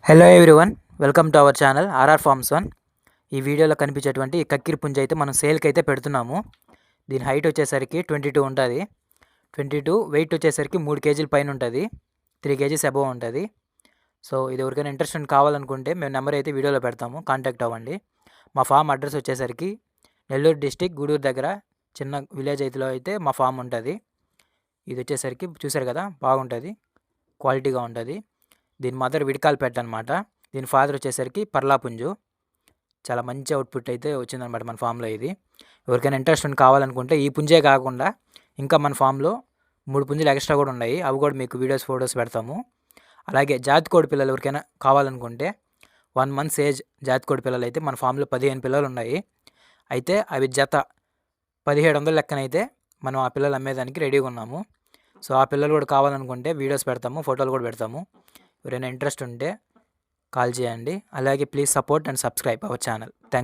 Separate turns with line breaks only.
Hello everyone, welcome to our channel RR Farms one. ఈ వీడియోలో కనిపించేటువంటి కక్కిరి పుంజ అయితే మనం సేల్కి అయితే పెడుతున్నాము. దీని హైట్ వచ్చేసరికి 22 ఉంటుంది. 22 వెయిట్ వచ్చేసరికి 3 కేజీల పైన ఉంటుంది. 3 కేజీస్ అబోవ్ ఉంటుంది. సో ఇది ఎవరికైనా ఇంట్రెస్ట్ కావాలనుకుంటే మేము నెంబర్ అయితే వీడియోలో పెడతాము, కాంటాక్ట్ అవ్వండి. మా ఫామ్ అడ్రస్ వచ్చేసరికి నెల్లూరు డిస్టిక్ గూడూరు దగ్గర చిన్న విలేజ్ అయితే మా ఫామ్ ఉంటుంది. ఇది వచ్చేసరికి చూసారు కదా, బాగుంటుంది, క్వాలిటీగా ఉంటుంది. దీని మదర్ విడికాల్ పెట్ట అనమాట. దీని ఫాదర్ వచ్చేసరికి పర్లాపుంజు. చాలా మంచి అవుట్పుట్ అయితే వచ్చిందనమాట మన ఫామ్లో. ఇది ఎవరికైనా ఇంట్రెస్ట్ కావాలనుకుంటే ఈ పుంజే కాకుండా ఇంకా మన ఫామ్లో 3 పుంజులు ఎక్స్ట్రా కూడా ఉన్నాయి. అవి కూడా మీకు వీడియోస్ ఫొటోస్ పెడతాము. అలాగే జాతికోడి పిల్లలు ఎవరికైనా కావాలనుకుంటే 1 month ఏజ్ జాతికోడి పిల్లలు అయితే మన ఫామ్లో 15 పిల్లలు ఉన్నాయి. అయితే అవి జత 1700 లెక్కనైతే మనం ఆ పిల్లలు అమ్మేదానికి రెడీగా ఉన్నాము. సో ఆ పిల్లలు కూడా కావాలనుకుంటే వీడియోస్ పెడతాము, ఫోటోలు కూడా పెడతాము. ఎవరైనా ఇంట్రెస్ట్ ఉంటే కాల్ చేయండి. అలాగే please support and subscribe our channel. Thank